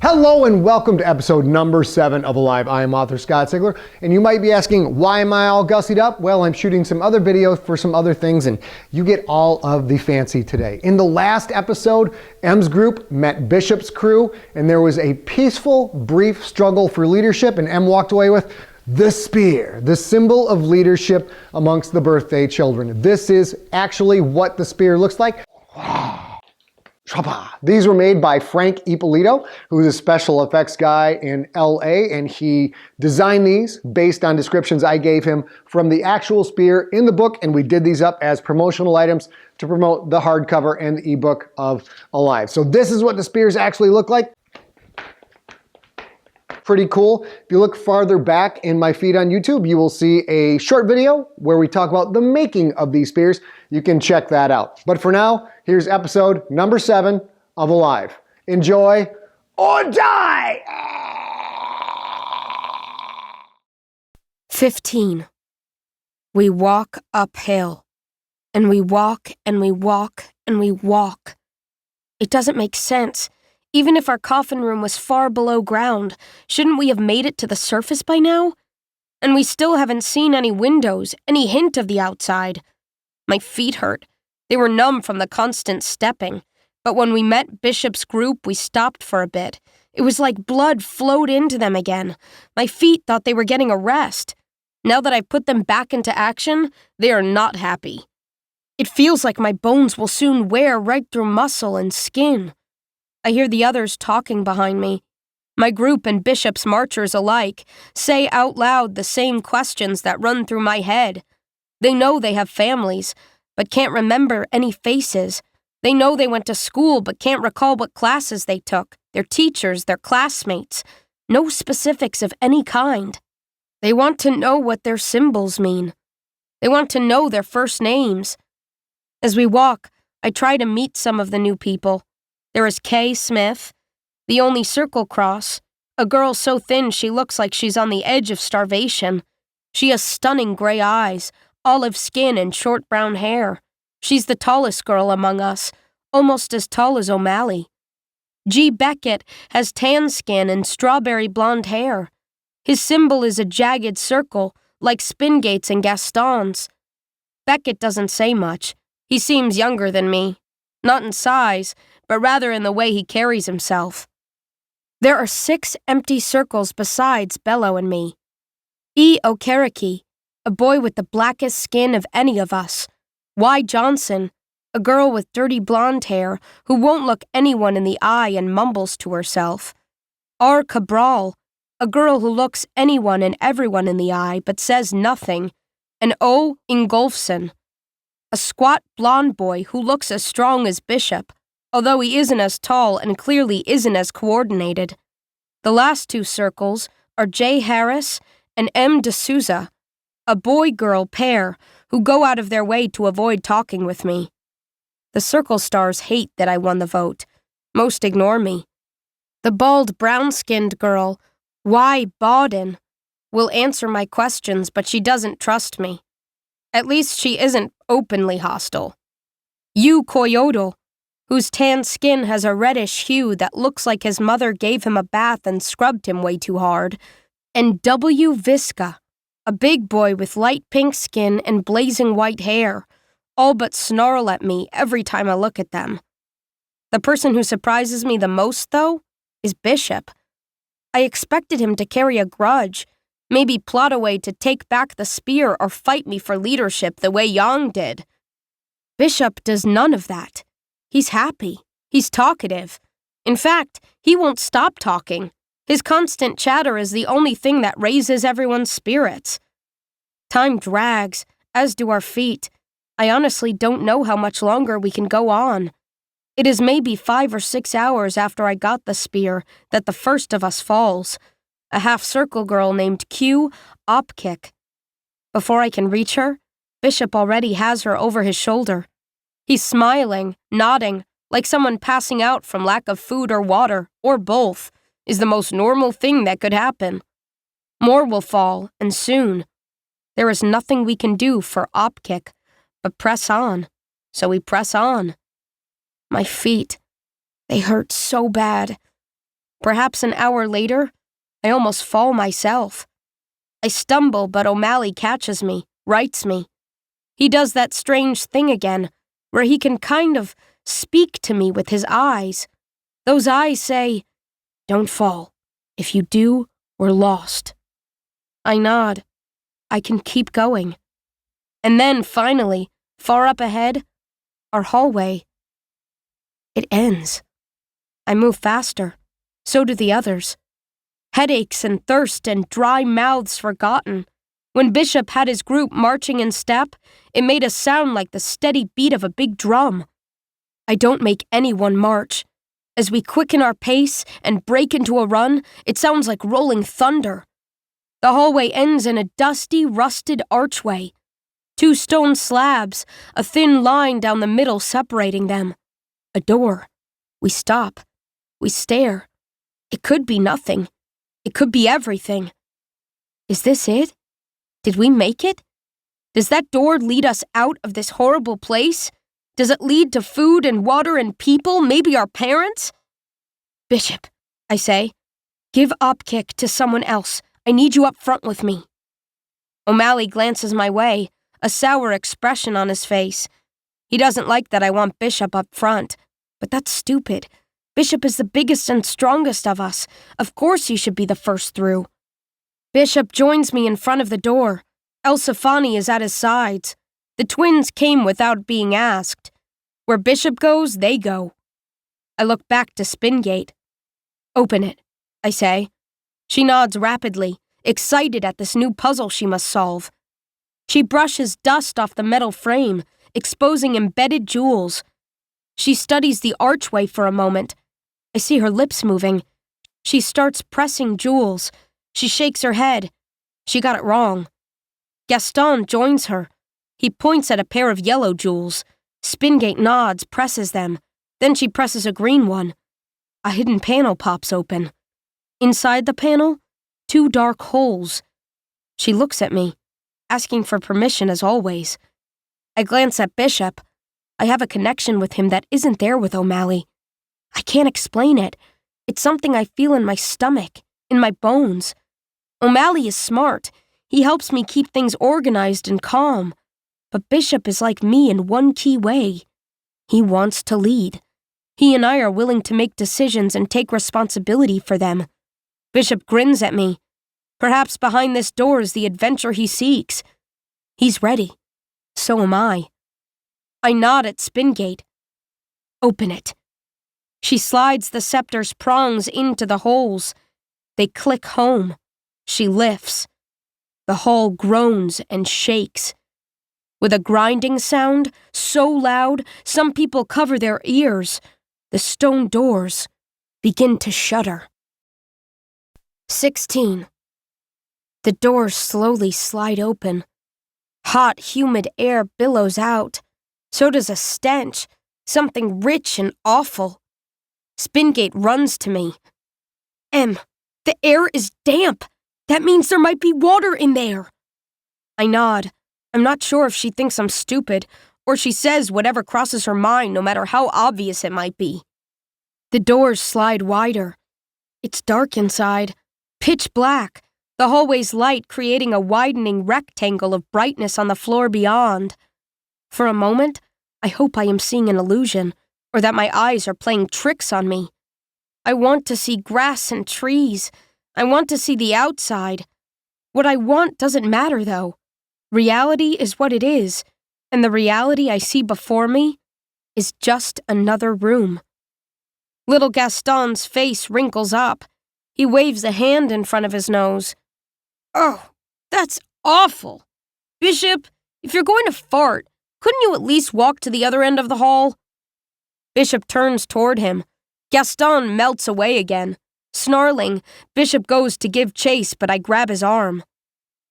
Hello and welcome to episode number 7 of Alive. I am author Scott Sigler, and you might be asking, why am I all gussied up? Well, I'm shooting some other videos for some other things, and you get all of the fancy today. In the last episode, M's group met Bishop's crew, and there was a peaceful, brief struggle for leadership, and M walked away with the spear, the symbol of leadership amongst the birthday children. This is actually what the spear looks like. These were made by Frank Ippolito, who's a special effects guy in LA, and he designed these based on descriptions I gave him from the actual spear in the book, and we did these up as promotional items to promote the hardcover and the ebook of Alive. So this is what the spears actually look like. Pretty cool. If you look farther back in my feed on YouTube, you will see a short video where we talk about the making of these spears. You can check that out. But for now, here's episode number 7 of Alive. Enjoy or die! 15. We walk uphill, and we walk, and we walk, and we walk. It doesn't make sense. Even if our coffin room was far below ground, shouldn't we have made it to the surface by now? And we still haven't seen any windows, any hint of the outside. My feet hurt. They were numb from the constant stepping. But when we met Bishop's group, we stopped for a bit. It was like blood flowed into them again. My feet thought they were getting a rest. Now that I've put them back into action, they are not happy. It feels like my bones will soon wear right through muscle and skin. I hear the others talking behind me. My group and Bishop's marchers alike say out loud the same questions that run through my head. They know they have families, but can't remember any faces. They know they went to school, but can't recall what classes they took, their teachers, their classmates. No specifics of any kind. They want to know what their symbols mean. They want to know their first names. As we walk, I try to meet some of the new people. There is Kay Smith, the only Circle Cross, a girl so thin she looks like she's on the edge of starvation. She has stunning gray eyes, olive skin, and short brown hair. She's the tallest girl among us, almost as tall as O'Malley. G. Beckett has tan skin and strawberry blonde hair. His symbol is a jagged circle, like Spingate's and Gaston's. Beckett doesn't say much. He seems younger than me. Not in size, but rather in the way he carries himself. There are 6 empty circles besides Bello and me. E. Okereke, a boy with the blackest skin of any of us. Y. Johnson, a girl with dirty blonde hair who won't look anyone in the eye and mumbles to herself. R. Cabral, a girl who looks anyone and everyone in the eye but says nothing. And O. Ingolfsson, a squat blonde boy who looks as strong as Bishop, although he isn't as tall and clearly isn't as coordinated. The last 2 circles are J. Harris and M. D'Souza, a boy-girl pair who go out of their way to avoid talking with me. The circle stars hate that I won the vote. Most ignore me. The bald, brown-skinned girl, Y. Bawden, will answer my questions, but she doesn't trust me. At least she isn't openly hostile. U. Koyodo, whose tan skin has a reddish hue that looks like his mother gave him a bath and scrubbed him way too hard, and W. Visca, a big boy with light pink skin and blazing white hair, all but snarl at me every time I look at them. The person who surprises me the most, though, is Bishop. I expected him to carry a grudge, maybe plot a way to take back the spear or fight me for leadership the way Yang did. Bishop does none of that. He's happy. He's talkative. In fact, he won't stop talking. His constant chatter is the only thing that raises everyone's spirits. Time drags, as do our feet. I honestly don't know how much longer we can go on. It is maybe 5 or 6 hours after I got the spear that the first of us falls, a half-circle girl named Q. Opkick. Before I can reach her, Bishop already has her over his shoulder. He's smiling, nodding, like someone passing out from lack of food or water, or both, is the most normal thing that could happen. More will fall, and soon. There is nothing we can do for Opkick, but press on. So we press on. My feet, they hurt so bad. Perhaps an hour later, I almost fall myself. I stumble, but O'Malley catches me, rights me. He does that strange thing again, where he can kind of speak to me with his eyes. Those eyes say, "Don't fall. If you do, we're lost." I nod. I can keep going. And then, finally, far up ahead, our hallway. It ends. I move faster. So do the others. Headaches and thirst and dry mouths forgotten. When Bishop had his group marching in step, it made a sound like the steady beat of a big drum. I don't make anyone march. As we quicken our pace and break into a run, it sounds like rolling thunder. The hallway ends in a dusty, rusted archway. 2 stone slabs, a thin line down the middle separating them. A door. We stop. We stare. It could be nothing. It could be everything. Is this it? Did we make it? Does that door lead us out of this horrible place? Does it lead to food and water and people, maybe our parents? "Bishop," I say, "give Opkick to someone else. I need you up front with me." O'Malley glances my way, a sour expression on his face. He doesn't like that I want Bishop up front. But that's stupid. Bishop is the biggest and strongest of us. Of course he should be the first through. Bishop joins me in front of the door. Elsafani is at his sides. The twins came without being asked. Where Bishop goes, they go. I look back to Spingate. "Open it," I say. She nods rapidly, excited at this new puzzle she must solve. She brushes dust off the metal frame, exposing embedded jewels. She studies the archway for a moment. I see her lips moving. She starts pressing jewels. She shakes her head. She got it wrong. Gaston joins her. He points at a pair of yellow jewels. Spingate nods, presses them. Then she presses a green one. A hidden panel pops open. Inside the panel, 2 dark holes. She looks at me, asking for permission as always. I glance at Bishop. I have a connection with him that isn't there with O'Malley. I can't explain it. It's something I feel in my stomach, in my bones. O'Malley is smart. He helps me keep things organized and calm. But Bishop is like me in one key way. He wants to lead. He and I are willing to make decisions and take responsibility for them. Bishop grins at me. Perhaps behind this door is the adventure he seeks. He's ready. So am I. I nod at Spingate. "Open it." She slides the scepter's prongs into the holes. They click home. She lifts. The hall groans and shakes. With a grinding sound, so loud, some people cover their ears. The stone doors begin to shudder. 16. The doors slowly slide open. Hot, humid air billows out. So does a stench, something rich and awful. Spingate runs to me. The air is damp. That means there might be water in there." I nod. I'm not sure if she thinks I'm stupid, or she says whatever crosses her mind no matter how obvious it might be. The doors slide wider. It's dark inside. Pitch black. The hallway's light creating a widening rectangle of brightness on the floor beyond. For a moment, I hope I am seeing an illusion, or that my eyes are playing tricks on me. I want to see grass and trees. I want to see the outside. What I want doesn't matter, though. Reality is what it is, and the reality I see before me is just another room. Little Gaston's face wrinkles up. He waves a hand in front of his nose. "Oh, that's awful. Bishop, if you're going to fart, couldn't you at least walk to the other end of the hall?" Bishop turns toward him. Gaston melts away again. Snarling, Bishop goes to give chase, but I grab his arm.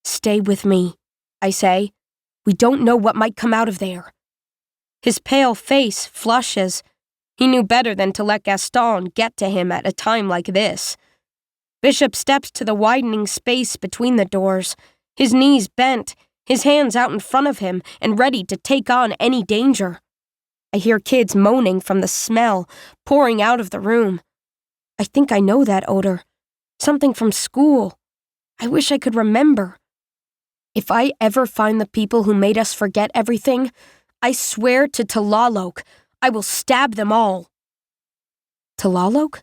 "Stay with me," I say. "We don't know what might come out of there." His pale face flushes. He knew better than to let Gaston get to him at a time like this. Bishop steps to the widening space between the doors, his knees bent, his hands out in front of him and ready to take on any danger. I hear kids moaning from the smell pouring out of the room. I think I know that odor. Something from school. I wish I could remember. If I ever find the people who made us forget everything, I swear to Talalok, I will stab them all. Talalok?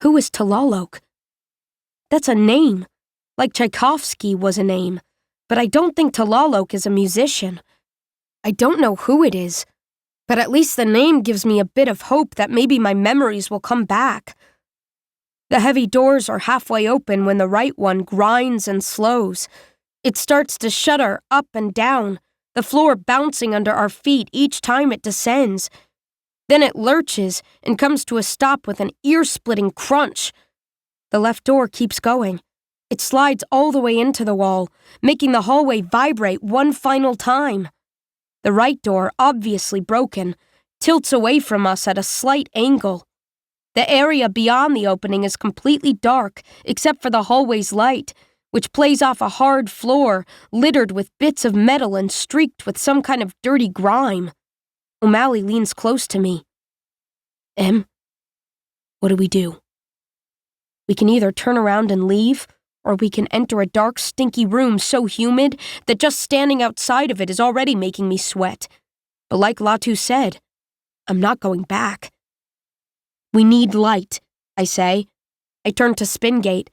Who is Talalok? That's a name. Like Tchaikovsky was a name. But I don't think Talalok is a musician. I don't know who it is. But at least the name gives me a bit of hope that maybe my memories will come back. The heavy doors are halfway open when the right one grinds and slows. It starts to shudder up and down, the floor bouncing under our feet each time it descends. Then it lurches and comes to a stop with an ear-splitting crunch. The left door keeps going. It slides all the way into the wall, making the hallway vibrate one final time. The right door, obviously broken, tilts away from us at a slight angle. The area beyond the opening is completely dark, except for the hallway's light, which plays off a hard floor littered with bits of metal and streaked with some kind of dirty grime. O'Malley leans close to me. Em, what do we do? We can either turn around and leave, or we can enter a dark, stinky room so humid that just standing outside of it is already making me sweat. But like Latu said, I'm not going back. We need light, I say. I turn to Spingate.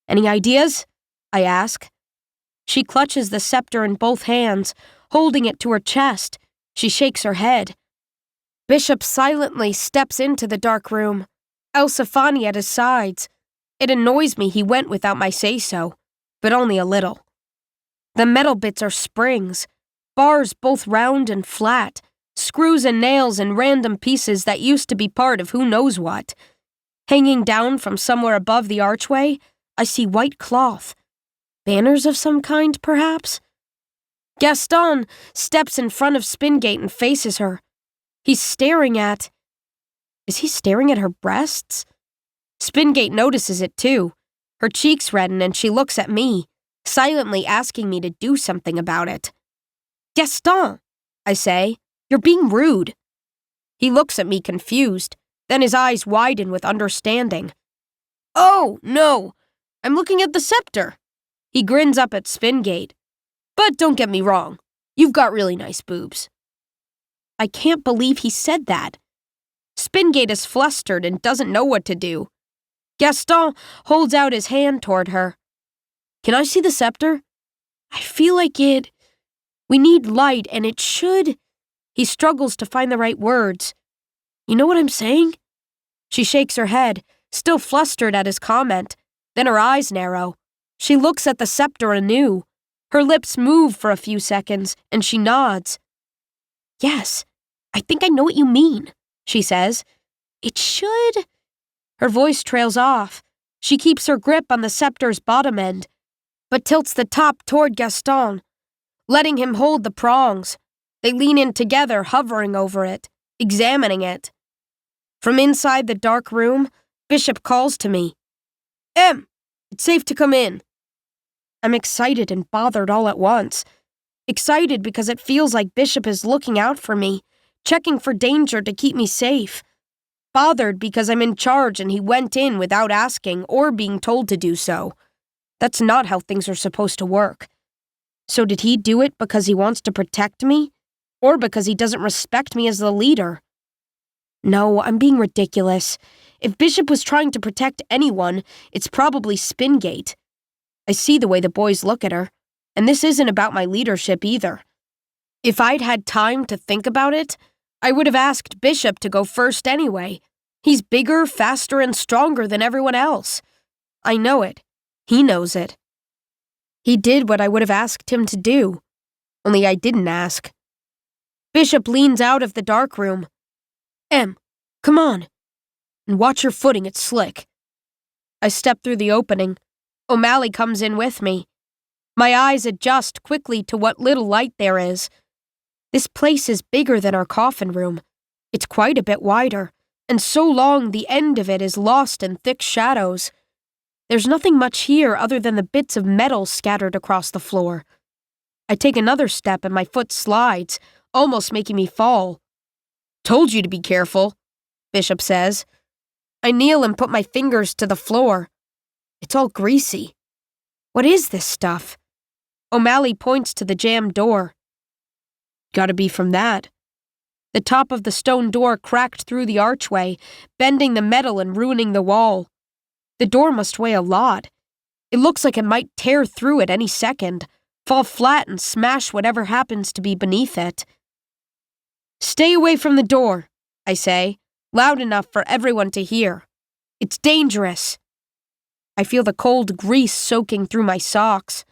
Any ideas? I ask. She clutches the scepter in both hands, holding it to her chest. She shakes her head. Bishop silently steps into the dark room, Elsefani at his sides. It annoys me he went without my say-so, but only a little. The metal bits are springs, bars both round and flat, screws and nails and random pieces that used to be part of who knows what. Hanging down from somewhere above the archway, I see white cloth. Banners of some kind, perhaps? Gaston steps in front of Spingate and faces her. He's staring at... Is he staring at her breasts? Spingate notices it too. Her cheeks redden and she looks at me, silently asking me to do something about it. Gaston, I say, you're being rude. He looks at me confused, then his eyes widen with understanding. Oh, no, I'm looking at the scepter. He grins up at Spingate. But don't get me wrong, you've got really nice boobs. I can't believe he said that. Spingate is flustered and doesn't know what to do. Gaston holds out his hand toward her. Can I see the scepter? I feel like it... We need light and it should... He struggles to find the right words. You know what I'm saying? She shakes her head, still flustered at his comment. Then her eyes narrow. She looks at the scepter anew. Her lips move for a few seconds, and she nods. Yes, I think I know what you mean, she says. It should... Her voice trails off. She keeps her grip on the scepter's bottom end, but tilts the top toward Gaston, letting him hold the prongs. They lean in together, hovering over it, examining it. From inside the dark room, Bishop calls to me. Em, it's safe to come in. I'm excited and bothered all at once. Excited because it feels like Bishop is looking out for me, checking for danger to keep me safe. Bothered because I'm in charge and he went in without asking or being told to do so. That's not how things are supposed to work. So did he do it because he wants to protect me? Or because he doesn't respect me as the leader? No, I'm being ridiculous. If Bishop was trying to protect anyone, it's probably Spingate. I see the way the boys look at her, and this isn't about my leadership either. If I'd had time to think about it, I would have asked Bishop to go first anyway. He's bigger, faster, and stronger than everyone else. I know it. He knows it. He did what I would have asked him to do, only I didn't ask. Bishop leans out of the dark room. Em, come on. And watch your footing, it's slick. I step through the opening. O'Malley comes in with me. My eyes adjust quickly to what little light there is. This place is bigger than our coffin room. It's quite a bit wider, and so long the end of it is lost in thick shadows. There's nothing much here other than the bits of metal scattered across the floor. I take another step and my foot slides, almost making me fall. Told you to be careful, Bishop says. I kneel and put my fingers to the floor. It's all greasy. What is this stuff? O'Malley points to the jammed door. Gotta be from that. The top of the stone door cracked through the archway, bending the metal and ruining the wall. The door must weigh a lot. It looks like it might tear through at any second, fall flat and smash whatever happens to be beneath it. Stay away from the door, I say, loud enough for everyone to hear. It's dangerous. I feel the cold grease soaking through my socks.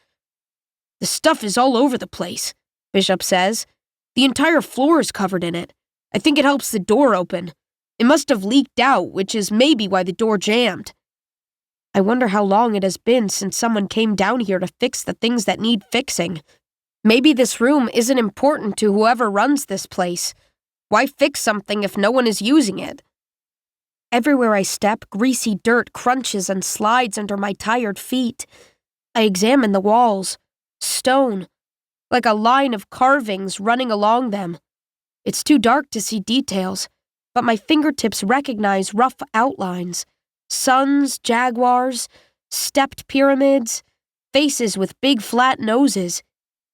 The stuff is all over the place, Bishop says. The entire floor is covered in it. I think it helps the door open. It must have leaked out, which is maybe why the door jammed. I wonder how long it has been since someone came down here to fix the things that need fixing. Maybe this room isn't important to whoever runs this place. Why fix something if no one is using it? Everywhere I step, greasy dirt crunches and slides under my tired feet. I examine the walls. Stone, like a line of carvings running along them. It's too dark to see details, but my fingertips recognize rough outlines. Suns, jaguars, stepped pyramids, faces with big flat noses.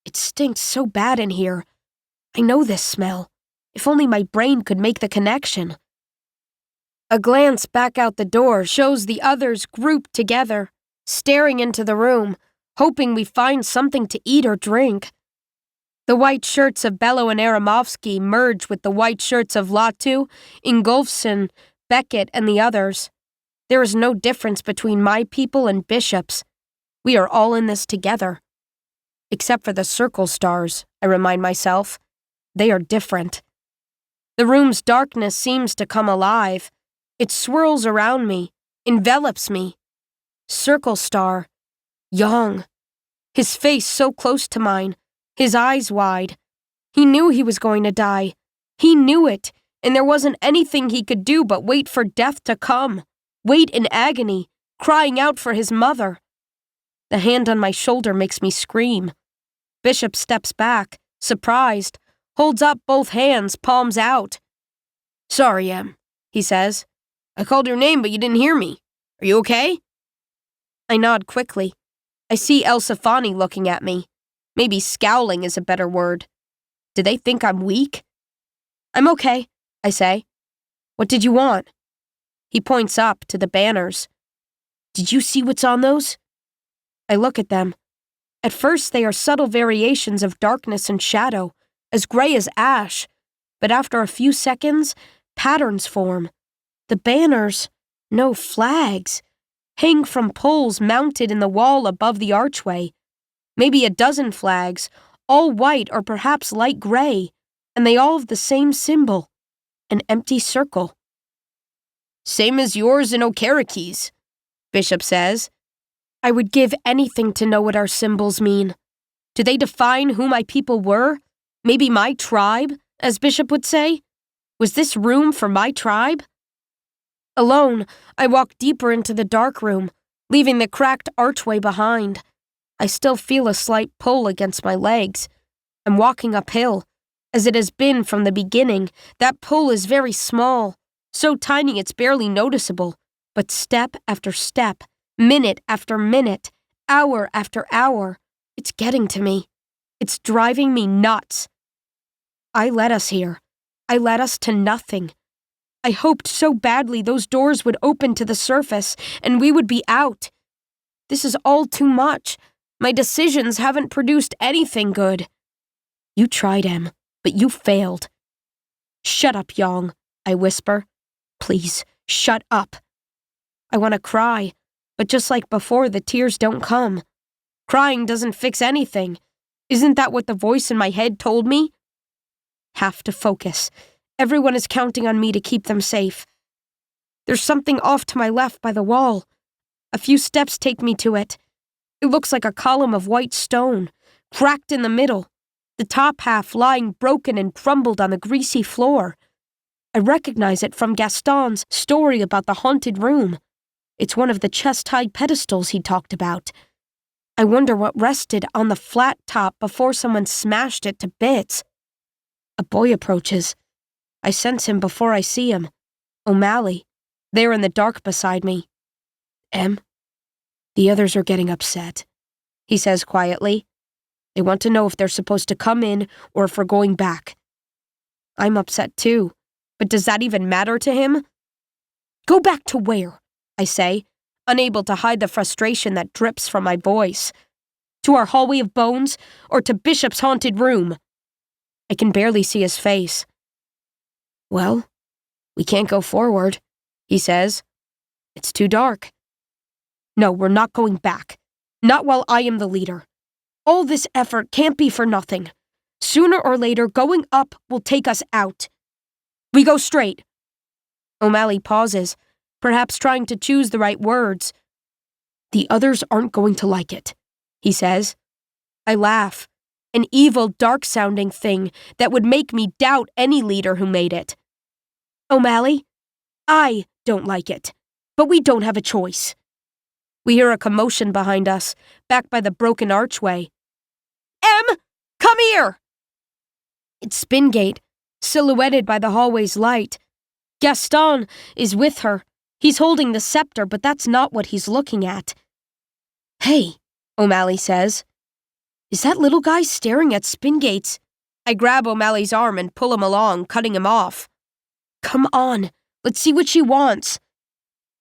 It stinks so bad in here. I know this smell. If only my brain could make the connection. A glance back out the door shows the others grouped together, staring into the room, hoping we find something to eat or drink. The white shirts of Bello and Aramovsky merge with the white shirts of Latu, Ingolfsson, Beckett, and the others. There is no difference between my people and Bishop's. We are all in this together. Except for the circle stars, I remind myself. They are different. The room's darkness seems to come alive. It swirls around me, envelops me. Circle star. Young. His face so close to mine, his eyes wide. He knew he was going to die. He knew it, and there wasn't anything he could do but wait for death to come. Wait in agony, crying out for his mother. The hand on my shoulder makes me scream. Bishop steps back, surprised, holds up both hands, palms out. Sorry, Em, he says. I called your name, but you didn't hear me. Are you okay? I nod quickly. I see El Safani looking at me. Maybe scowling is a better word. Do they think I'm weak? I'm okay, I say. What did you want? He points up to the banners. Did you see what's on those? I look at them. At first they are subtle variations of darkness and shadow, as gray as ash, but after a few seconds, patterns form. The banners, no flags, hang from poles mounted in the wall above the archway. Maybe a dozen flags, all white or perhaps light gray, and they all have the same symbol, an empty circle. Same as yours in Okarake's, Bishop says. I would give anything to know what our symbols mean. Do they define who my people were? Maybe my tribe, as Bishop would say? Was this room for my tribe? Alone, I walk deeper into the dark room, leaving the cracked archway behind. I still feel a slight pull against my legs. I'm walking uphill. As it has been from the beginning, that pull is very small, so tiny it's barely noticeable, but step after step, minute after minute, hour after hour, it's getting to me. It's driving me nuts. I led us here. I led us to nothing. I hoped so badly those doors would open to the surface and we would be out. This is all too much. My decisions haven't produced anything good. You tried, Em, but you failed. Shut up, Yong, I whisper. Please, shut up. I want to cry, but just like before, the tears don't come. Crying doesn't fix anything. Isn't that what the voice in my head told me? Have to focus. Everyone is counting on me to keep them safe. There's something off to my left by the wall. A few steps take me to it. It looks like a column of white stone, cracked in the middle, the top half lying broken and crumbled on the greasy floor. I recognize it from Gaston's story about the haunted room. It's one of the chest-high pedestals he talked about. I wonder what rested on the flat top before someone smashed it to bits. A boy approaches. I sense him before I see him. O'Malley. there in the dark beside me. Em, the others are getting upset, he says quietly. They want to know if they're supposed to come in or if we're going back. I'm upset too, but does that even matter to him? Go back to where? I say, unable to hide the frustration that drips from my voice. To our hallway of bones or to Bishop's haunted room? I can barely see his face. Well, we can't go forward, he says. It's too dark. No, we're not going back. Not while I am the leader. All this effort can't be for nothing. Sooner or later, going up will take us out. We go straight. O'Malley pauses, perhaps trying to choose the right words. The others aren't going to like it, he says. I laugh, an evil, dark-sounding thing that would make me doubt any leader who made it. O'Malley, I don't like it, but we don't have a choice. We hear a commotion behind us, back by the broken archway. Em, come here! It's Spingate, silhouetted by the hallway's light. Gaston is with her. He's holding the scepter, but that's not what he's looking at. Hey, O'Malley says. Is that little guy staring at Spingate's? I grab O'Malley's arm and pull him along, cutting him off. Come on, let's see what she wants.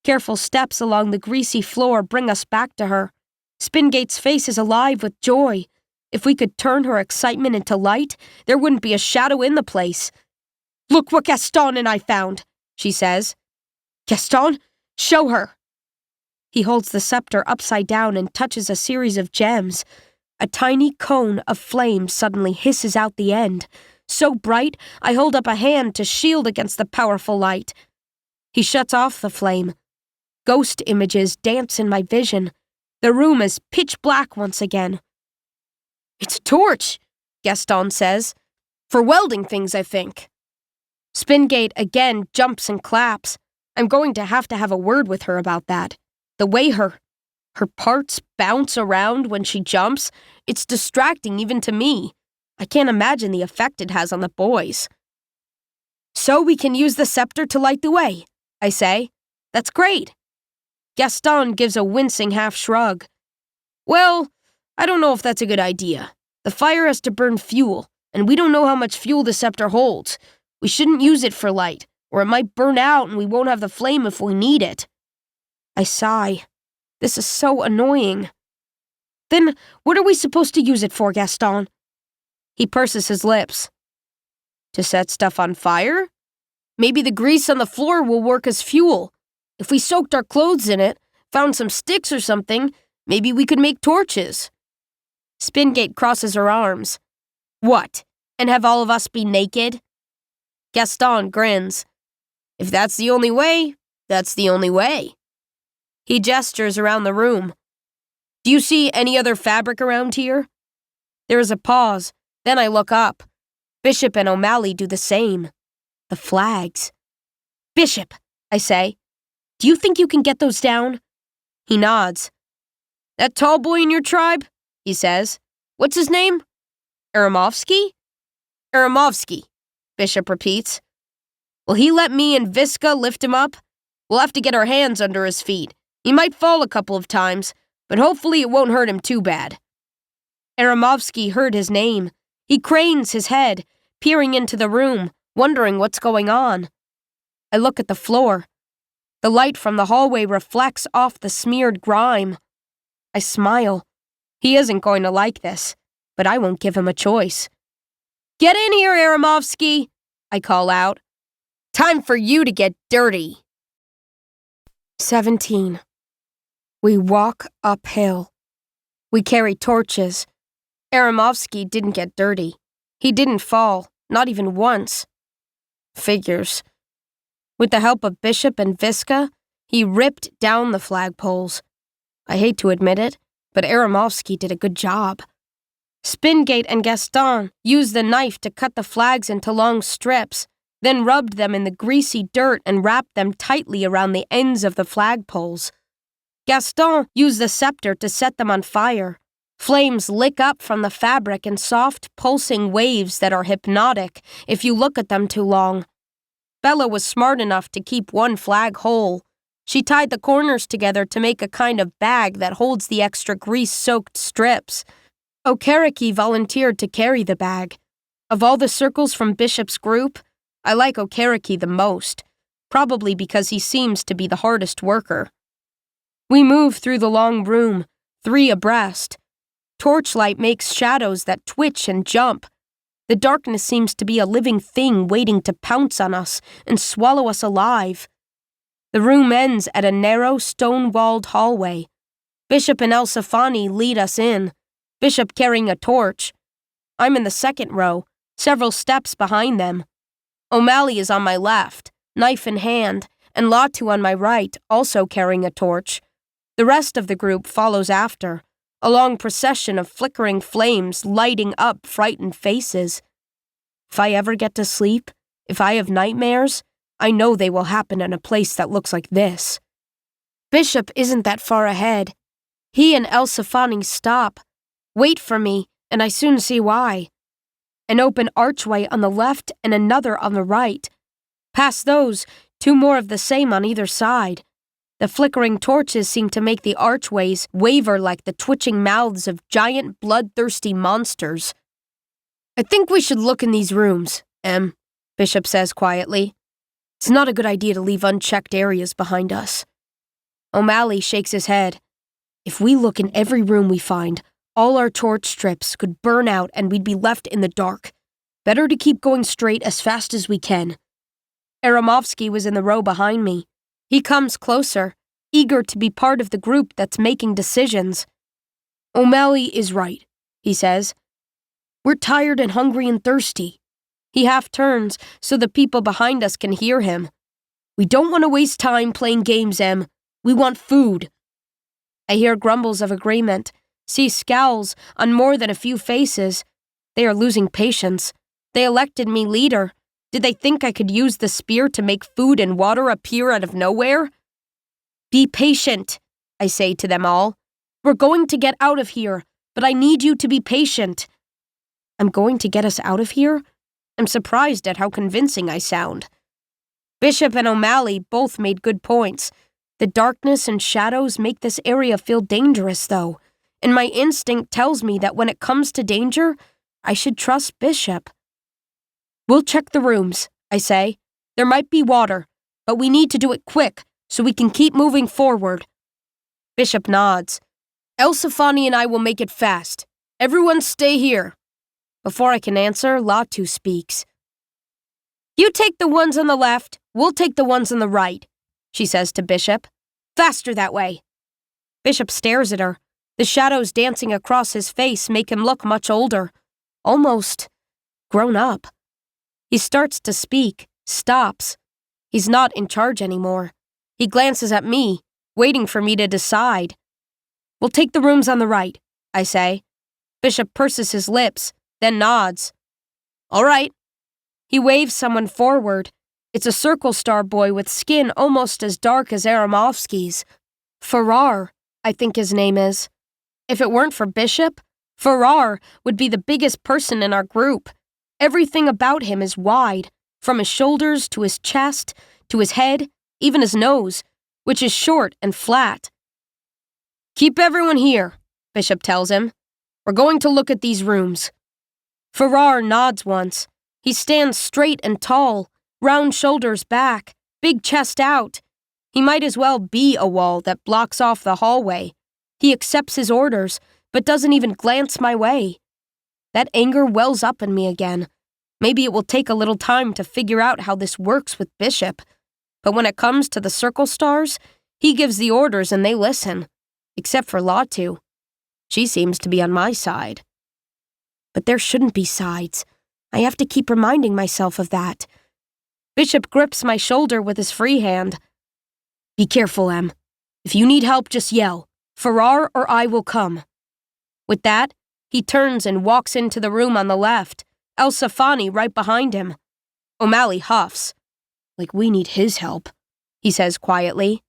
Careful steps along the greasy floor bring us back to her. Spingate's face is alive with joy. If we could turn her excitement into light, there wouldn't be a shadow in the place. Look what Gaston and I found, she says. Gaston, show her. He holds the scepter upside down and touches a series of gems. A tiny cone of flame suddenly hisses out the end. So bright, I hold up a hand to shield against the powerful light. He shuts off the flame. Ghost images dance in my vision. The room is pitch black once again. It's a torch, Gaston says. For welding things, I think. Spingate again jumps and claps. I'm going to have a word with her about that. The way her parts bounce around when she jumps, it's distracting even to me. I can't imagine the effect it has on the boys. So we can use the scepter to light the way, I say. That's great. Gaston gives a wincing half shrug. Well, I don't know if that's a good idea. The fire has to burn fuel, and we don't know how much fuel the scepter holds. We shouldn't use it for light, or it might burn out and we won't have the flame if we need it. I sigh. This is so annoying. Then what are we supposed to use it for, Gaston? He purses his lips. To set stuff on fire? Maybe the grease on the floor will work as fuel. If we soaked our clothes in it, found some sticks or something, maybe we could make torches. Spingate crosses her arms. What, and have all of us be naked? Gaston grins. If that's the only way, that's the only way. He gestures around the room. Do you see any other fabric around here? There is a pause. Then I look up. Bishop and O'Malley do the same. The flags. Bishop, I say. Do you think you can get those down? He nods. That tall boy in your tribe? He says. What's his name? Aramovsky? Aramovsky, Bishop repeats. Will he let me and Visca lift him up? We'll have to get our hands under his feet. He might fall a couple of times, but hopefully it won't hurt him too bad. Aramovsky heard his name. He cranes his head, peering into the room, wondering what's going on. I look at the floor. The light from the hallway reflects off the smeared grime. I smile. He isn't going to like this, but I won't give him a choice. Get in here, Aramovsky, I call out. Time for you to get dirty. 17. We walk uphill. We carry torches. Aramovsky didn't get dirty. He didn't fall, not even once. Figures. With the help of Bishop and Visca, he ripped down the flagpoles. I hate to admit it, but Aramovsky did a good job. Spingate and Gaston used the knife to cut the flags into long strips, then rubbed them in the greasy dirt and wrapped them tightly around the ends of the flagpoles. Gaston used the scepter to set them on fire. Flames lick up from the fabric in soft, pulsing waves that are hypnotic if you look at them too long. Bella was smart enough to keep one flag whole. She tied the corners together to make a kind of bag that holds the extra grease-soaked strips. Okereke volunteered to carry the bag. Of all the circles from Bishop's group, I like Okereke the most, probably because he seems to be the hardest worker. We move through the long room, 3 abreast. Torchlight makes shadows that twitch and jump. The darkness seems to be a living thing waiting to pounce on us and swallow us alive. The room ends at a narrow, stone-walled hallway. Bishop and Elsafani lead us in, Bishop carrying a torch. I'm in the second row, several steps behind them. O'Malley is on my left, knife in hand, and Latu on my right, also carrying a torch. The rest of the group follows after, a long procession of flickering flames lighting up frightened faces. If I ever get to sleep, if I have nightmares, I know they will happen in a place that looks like this. Bishop isn't that far ahead. He and Elsafani stop, wait for me, and I soon see why. An open archway on the left and another on the right. Past those, 2 more of the same on either side. The flickering torches seem to make the archways waver like the twitching mouths of giant bloodthirsty monsters. I think we should look in these rooms, Em, Bishop says quietly. It's not a good idea to leave unchecked areas behind us. O'Malley shakes his head. If we look in every room we find, all our torch strips could burn out and we'd be left in the dark. Better to keep going straight as fast as we can. Aramovsky was in the row behind me. He comes closer, eager to be part of the group that's making decisions. O'Malley is right, he says. We're tired and hungry and thirsty. He half turns so the people behind us can hear him. We don't want to waste time playing games, Em. We want food. I hear grumbles of agreement, see scowls on more than a few faces. They are losing patience. They elected me leader. Did they think I could use the spear to make food and water appear out of nowhere? Be patient, I say to them all. We're going to get out of here, but I need you to be patient. I'm going to get us out of here? I'm surprised at how convincing I sound. Bishop and O'Malley both made good points. The darkness and shadows make this area feel dangerous, though, and my instinct tells me that when it comes to danger, I should trust Bishop. We'll check the rooms, I say. There might be water, but we need to do it quick so we can keep moving forward. Bishop nods. Elsafani and I will make it fast. Everyone stay here. Before I can answer, Latu speaks. You take the ones on the left, we'll take the ones on the right, she says to Bishop. Faster that way. Bishop stares at her. The shadows dancing across his face make him look much older. Almost grown up. He starts to speak, stops. He's not in charge anymore. He glances at me, waiting for me to decide. We'll take the rooms on the right, I say. Bishop purses his lips, then nods. All right. He waves someone forward. It's a circle star boy with skin almost as dark as Aramovsky's. Farrar, I think his name is. If it weren't for Bishop, Farrar would be the biggest person in our group. Everything about him is wide, from his shoulders to his chest, to his head, even his nose, which is short and flat. Keep everyone here, Bishop tells him. We're going to look at these rooms. Farrar nods once. He stands straight and tall, round shoulders back, big chest out. He might as well be a wall that blocks off the hallway. He accepts his orders, but doesn't even glance my way. That anger wells up in me again. Maybe it will take a little time to figure out how this works with Bishop. But when it comes to the circle stars, he gives the orders and they listen. Except for Latu. She seems to be on my side. But there shouldn't be sides. I have to keep reminding myself of that. Bishop grips my shoulder with his free hand. Be careful, Em. If you need help, just yell. Farrar or I will come. With that, he turns and walks into the room on the left, Elsafani right behind him. O'Malley huffs. Like we need his help, he says quietly.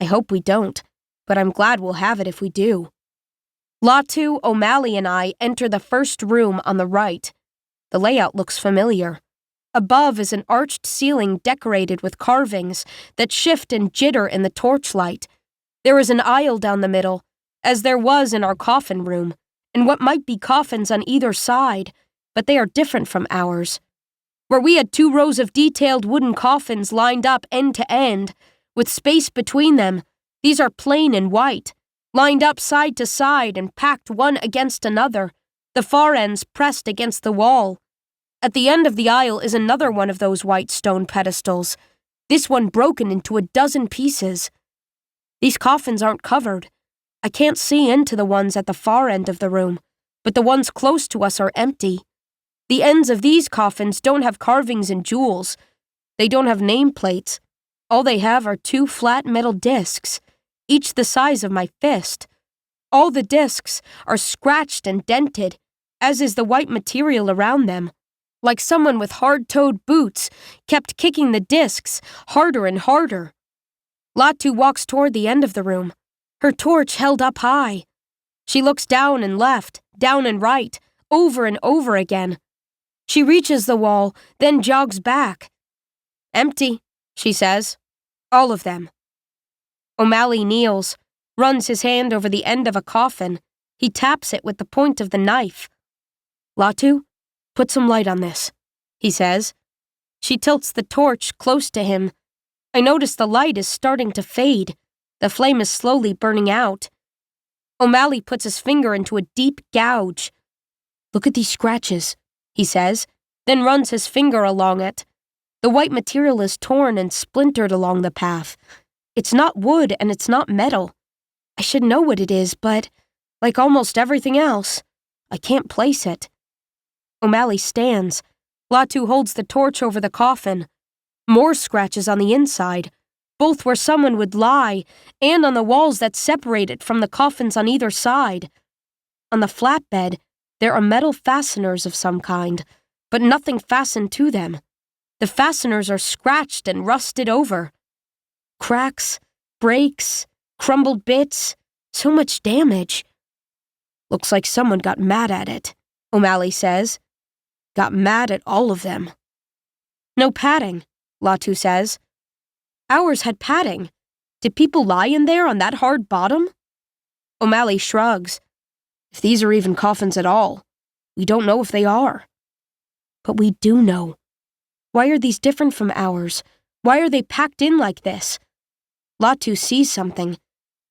I hope we don't, but I'm glad we'll have it if we do. Latu, O'Malley, and I enter the first room on the right. The layout looks familiar. Above is an arched ceiling decorated with carvings that shift and jitter in the torchlight. There is an aisle down the middle, as there was in our coffin room, and what might be coffins on either side, but they are different from ours. Where we had 2 rows of detailed wooden coffins lined up end to end, with space between them, these are plain and white, lined up side to side and packed one against another, the far ends pressed against the wall. At the end of the aisle is another one of those white stone pedestals, this one broken into a dozen pieces. These coffins aren't covered. I can't see into the ones at the far end of the room, but the ones close to us are empty. The ends of these coffins don't have carvings and jewels. They don't have nameplates. All they have are 2 flat metal discs, each the size of my fist. All the discs are scratched and dented, as is the white material around them. Like someone with hard-toed boots kept kicking the discs harder and harder. Latu walks toward the end of the room, her torch held up high. She looks down and left, down and right, over and over again. She reaches the wall, then jogs back. "Empty," she says. "All of them." O'Malley kneels, runs his hand over the end of a coffin. He taps it with the point of the knife. "Latu, put some light on this," he says. She tilts the torch close to him. I notice the light is starting to fade. The flame is slowly burning out. O'Malley puts his finger into a deep gouge. "Look at these scratches," he says, then runs his finger along it. The white material is torn and splintered along the path. It's not wood and it's not metal. I should know what it is, but, like almost everything else, I can't place it. O'Malley stands. Latu holds the torch over the coffin. More scratches on the inside, both where someone would lie and on the walls that separate it from the coffins on either side. On the flatbed, there are metal fasteners of some kind, but nothing fastened to them. The fasteners are scratched and rusted over. Cracks, breaks, crumbled bits, so much damage. "Looks like someone got mad at it," O'Malley says. "Got mad at all of them." "No padding," Latu says. "Ours had padding. Did people lie in there on that hard bottom?" O'Malley shrugs. "If these are even coffins at all, we don't know if they are." "But we do know. Why are these different from ours? Why are they packed in like this?" Latu sees something.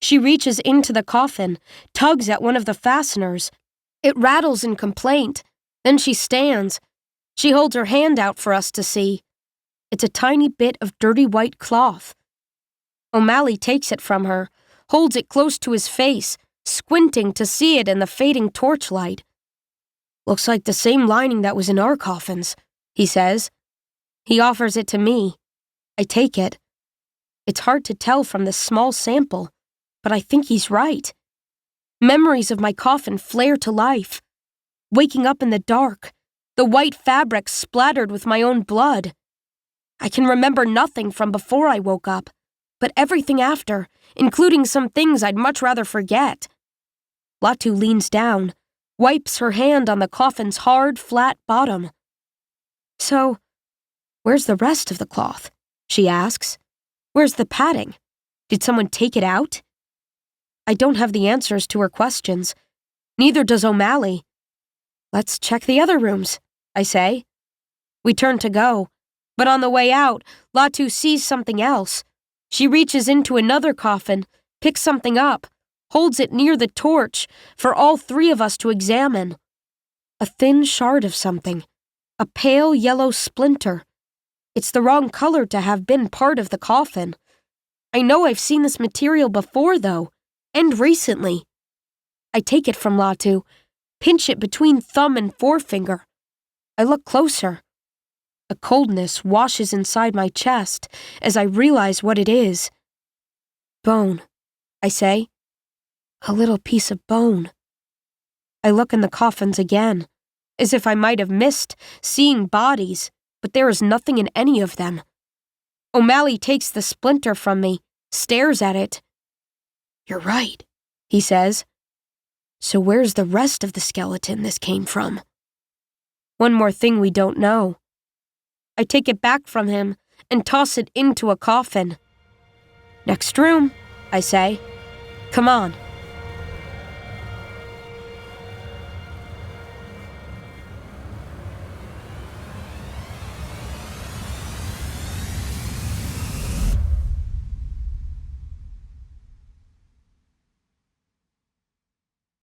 She reaches into the coffin, tugs at one of the fasteners. It rattles in complaint. Then she stands. She holds her hand out for us to see. It's a tiny bit of dirty white cloth. O'Malley takes it from her, holds it close to his face, squinting to see it in the fading torchlight. "Looks like the same lining that was in our coffins," he says. He offers it to me. I take it. It's hard to tell from this small sample, but I think he's right. Memories of my coffin flare to life. Waking up in the dark, the white fabric splattered with my own blood. I can remember nothing from before I woke up, but everything after, including some things I'd much rather forget. Latu leans down, wipes her hand on the coffin's hard, flat bottom. "So, where's the rest of the cloth?" she asks. "Where's the padding? Did someone take it out?" I don't have the answers to her questions. Neither does O'Malley. "Let's check the other rooms," I say. We turn to go, but on the way out, Latu sees something else. She reaches into another coffin, picks something up, holds it near the torch for all 3 of us to examine. A thin shard of something, a pale yellow splinter. It's the wrong color to have been part of the coffin. I know I've seen this material before, though, and recently. I take it from Latu, pinch it between thumb and forefinger. I look closer. A coldness washes inside my chest as I realize what it is. "Bone," I say. "A little piece of bone." I look in the coffins again, as if I might have missed seeing bodies, but there is nothing in any of them. O'Malley takes the splinter from me, stares at it. "You're right," he says. "So where's the rest of the skeleton this came from?" One more thing we don't know. I take it back from him and toss it into a coffin. "Next room," I say. "Come on."